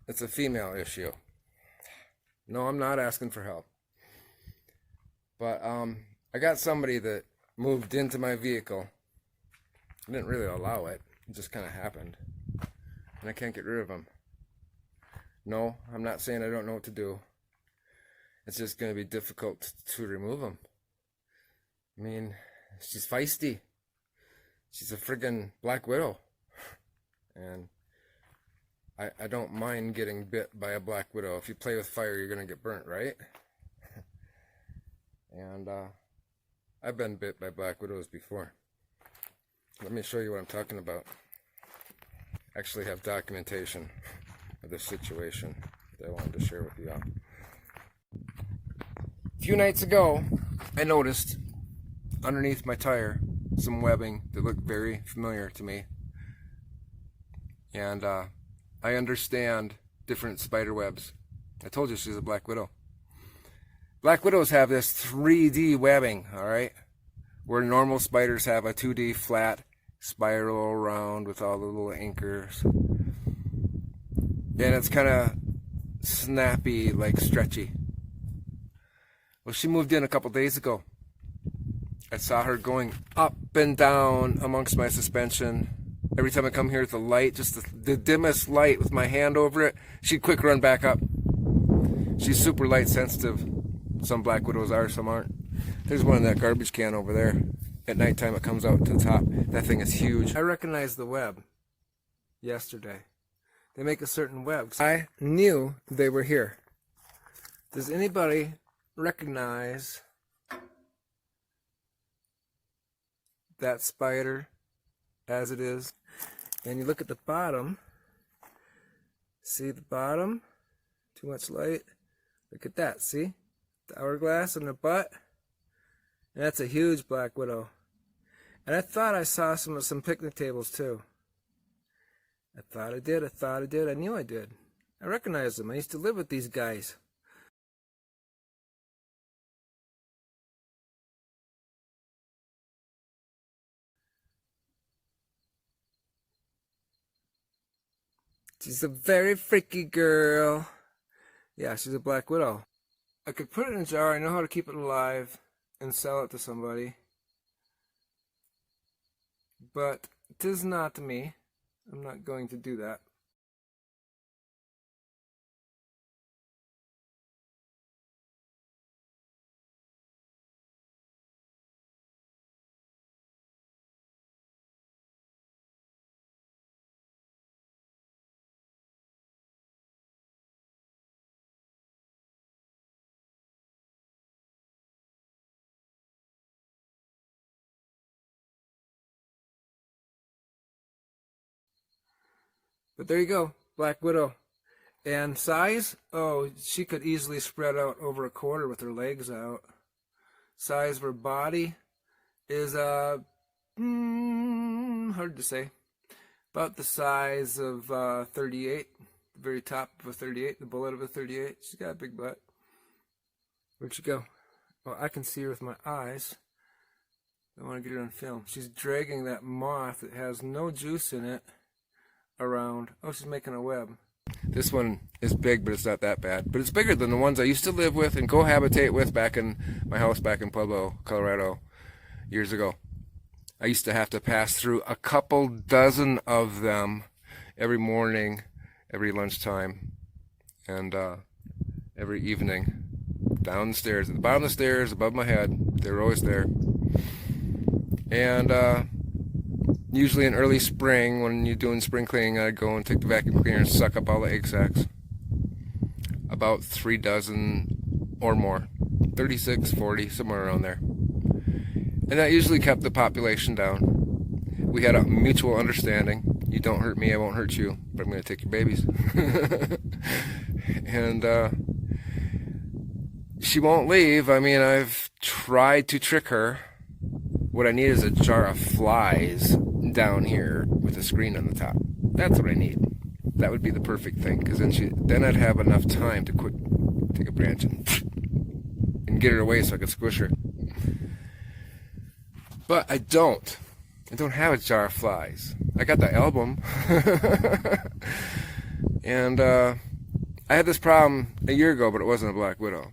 it's a female issue. No, I'm not asking for help. But I got somebody that moved into my vehicle. I didn't really allow it. It just kind of happened. And I can't get rid of them. No, I'm not saying I don't know what to do. It's just going to be difficult to remove them. I mean, she's feisty. She's a friggin' Black Widow. And I don't mind getting bit by a Black Widow. If you play with fire, you're going to get burnt, right? And I've been bit by Black Widows before. Let me show you what I'm talking about. I actually have documentation of this situation that I wanted to share with you all. A few nights ago, I noticed underneath my tire some webbing that looked very familiar to me. And I understand different spider webs. I told you she's a Black Widow. Black Widows have this 3D webbing, alright? Where normal spiders have a 2D flat spiral around with all the little anchors. And it's kind of snappy, like stretchy. Well, she moved in a couple days ago. I saw her going up and down amongst my suspension. Every time I come here with the light, just the dimmest light with my hand over it, she'd quick run back up. She's super light sensitive. Some Black Widows are, some aren't. There's one in that garbage can over there. At nighttime it comes out to the top. That thing is huge. I recognized the web yesterday. They make a certain web. I knew they were here. Does anybody recognize that spider as it is? And you look at the bottom. See the bottom? Too much light. Look at that, see? The hourglass on the butt. And that's a huge Black Widow. And I thought I saw some picnic tables too. I thought I did, I knew I did. I recognized them. I used to live with these guys. She's a very freaky girl. Yeah, she's a Black Widow. I could put it in a jar. I know how to keep it alive and sell it to somebody. But 'tis not me. I'm not going to do that. But there you go, Black Widow. And size? Oh, she could easily spread out over a quarter with her legs out. Size of her body is, hard to say. About the size of 38. The very top of a 38, the bullet of a 38. She's got a big butt. Where'd she go? Oh, I can see her with my eyes. I want to get her on film. She's dragging that moth that has no juice in it around. Oh, she's making a web. This one is big, but it's not that bad. But it's bigger than the ones I used to live with and cohabitate with back in my house back in Pueblo, Colorado, years ago. I used to have to pass through a couple dozen of them every morning, every lunchtime, and every evening. Down the stairs, at the bottom of the stairs, above my head. They were always there. And usually in early spring, when you're doing spring cleaning, I'd go and take the vacuum cleaner and suck up all the egg sacs. About 3 dozen or more. 36, 40, somewhere around there. And that usually kept the population down. We had a mutual understanding. You don't hurt me, I won't hurt you, but I'm going to take your babies. And she won't leave. I mean, I've tried to trick her. What I need is a jar of flies down here with a screen on the top. That's what I need. That would be the perfect thing, because then I'd have enough time to quick take a branch and get her away so I could squish her. But I don't. I don't have a jar of flies. I got the album. And I had this problem a year ago, but it wasn't a black widow.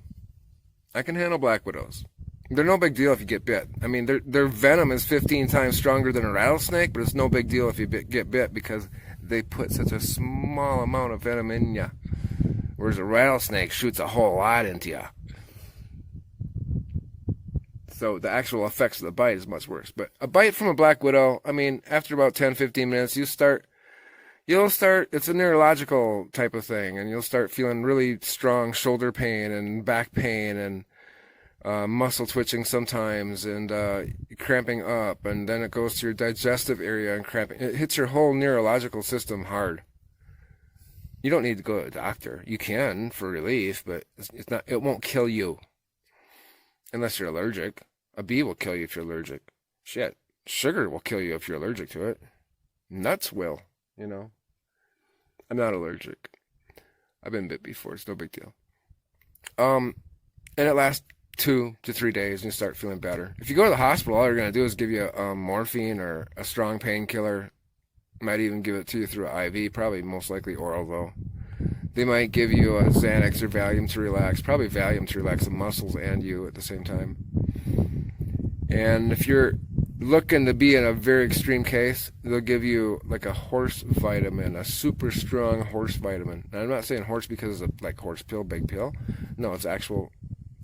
I can handle black widows. They're no big deal if you get bit. I mean, their venom is 15 times stronger than a rattlesnake, but it's no big deal if you get bit because they put such a small amount of venom in you. Whereas a rattlesnake shoots a whole lot into you. So the actual effects of the bite is much worse. But a bite from a black widow, I mean, after about 10-15 minutes, you'll start, it's a neurological type of thing, and you'll start feeling really strong shoulder pain and back pain and muscle twitching sometimes, and cramping up, and then it goes to your digestive area and cramping. It hits your whole neurological system hard. You don't need to go to a doctor. You can for relief, but it's not. It won't kill you unless you're allergic. A bee will kill you if you're allergic. Shit, sugar will kill you if you're allergic to it. Nuts will, you know. I'm not allergic. I've been bit before. It's no big deal. And it lasts 2 to 3 days, and you start feeling better. If you go to the hospital, all they're going to do is give you morphine or a strong painkiller. Might even give it to you through an IV, probably most likely oral though. They might give you a Xanax or Valium to relax, probably Valium to relax the muscles and you at the same time. And if you're looking to be in a very extreme case, they'll give you like a horse vitamin, a super strong horse vitamin. And I'm not saying horse because it's like horse pill, big pill. No, it's actual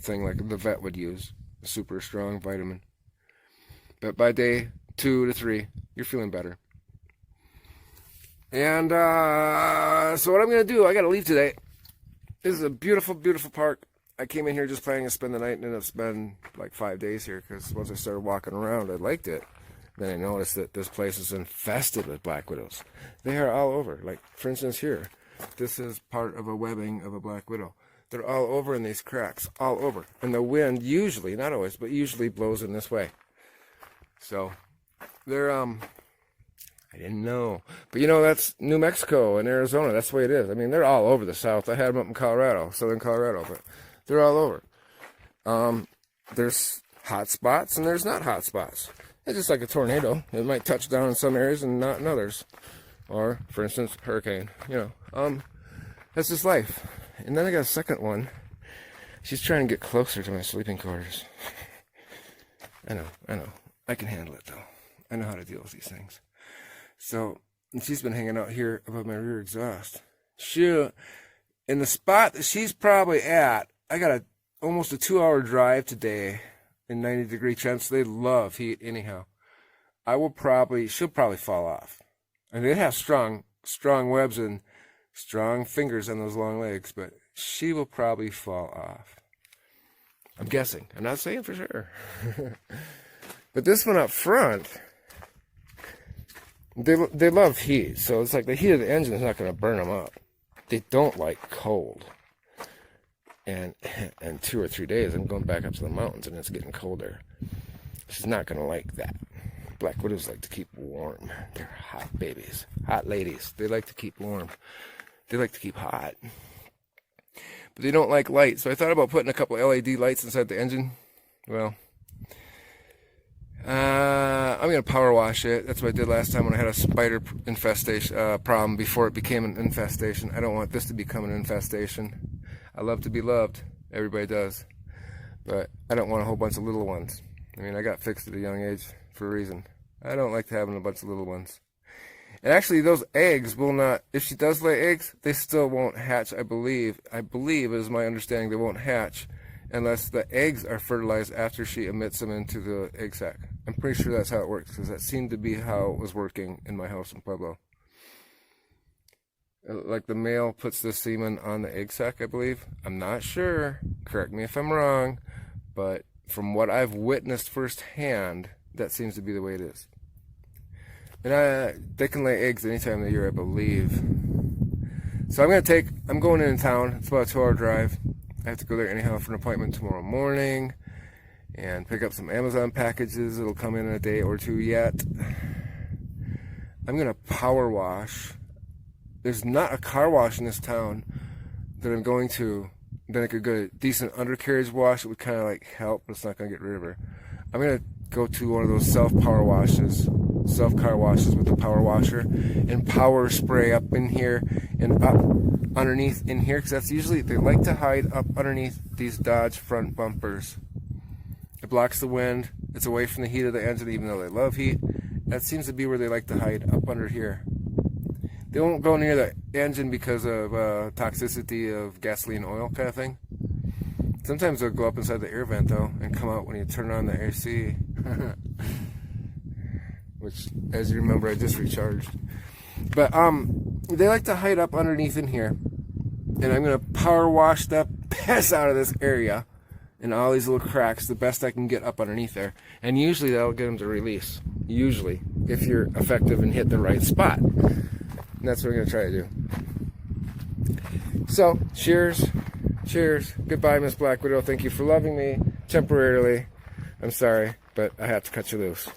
thing like the vet would use, a super strong vitamin. But by day 2 to 3, you're feeling better. And so what I'm going to do, I got to leave today. This is a beautiful, beautiful park. I came in here just planning to spend the night, and ended up spending like 5 days here, because once I started walking around, I liked it. Then I noticed that this place is infested with black widows. They are all over. Like, for instance, here. This is part of a webbing of a black widow. They're all over in these cracks, all over. And the wind usually, not always, but usually blows in this way. So, they're, I didn't know. But you know, that's New Mexico and Arizona. That's the way it is. I mean, they're all over the South. I had them up in Colorado, southern Colorado, but they're all over. There's hot spots and there's not hot spots. It's just like a tornado. It might touch down in some areas and not in others. Or, for instance, hurricane. You know, that's just life. And then I got a second one. She's trying to get closer to my sleeping quarters. I know. I can handle it, though. I know how to deal with these things. So, and she's been hanging out here above my rear exhaust. Shoot, in the spot that she's probably at, I got almost a 2-hour drive today in 90-degree temps. They love heat anyhow. She'll probably fall off. And they have strong webs and strong fingers on those long legs, but she will probably fall off. I'm guessing. I'm not saying for sure. But this one up front, they love heat, so it's like the heat of the engine is not going to burn them up. They don't like cold. And 2 or 3 days, I'm going back up to the mountains, and it's getting colder. She's not going to like that. Black widows like to keep warm. They're hot babies, hot ladies. They like to keep warm. They like to keep hot. But they don't like light, so I thought about putting a couple LED lights inside the engine. Well, I'm going to power wash it. That's what I did last time when I had a spider infestation problem before it became an infestation. I don't want this to become an infestation. I love to be loved. Everybody does. But I don't want a whole bunch of little ones. I mean, I got fixed at a young age for a reason. I don't like having a bunch of little ones. And actually, those eggs will not, if she does lay eggs, they still won't hatch, I believe. I believe, is my understanding, they won't hatch unless the eggs are fertilized after she emits them into the egg sac. I'm pretty sure that's how it works, because that seemed to be how it was working in my house in Pueblo. Like the male puts the semen on the egg sac, I believe. I'm not sure. Correct me if I'm wrong. But from what I've witnessed firsthand, that seems to be the way it is. And they can lay eggs any time of the year, I believe. So I'm going in town. It's about a 2-hour drive. I have to go there anyhow for an appointment tomorrow morning and pick up some Amazon packages. It'll come in a day or two yet. I'm going to power wash. There's not a car wash in this town that I'm going to. Then I could get a decent undercarriage wash. It would kind of like help, but it's not going to get rid of her. I'm going to go to one of those self-power washes self-car washes with the power washer and power spray up in here and up underneath in here, because that's usually, they like to hide up underneath these Dodge front bumpers. It blocks the wind, it's away from the heat of the engine, even though they love heat. That seems to be where they like to hide, up under here. They won't go near the engine because of toxicity of gasoline oil kind of thing. Sometimes they'll go up inside the air vent though and come out when you turn on the AC. Which, as you remember, I just recharged. But they like to hide up underneath in here. And I'm going to power wash the piss out of this area and all these little cracks the best I can get up underneath there. And usually that'll get them to release. Usually, if you're effective and hit the right spot. And that's what I'm going to try to do. So, cheers. Cheers. Goodbye, Miss Black Widow. Thank you for loving me temporarily. I'm sorry, but I have to cut you loose.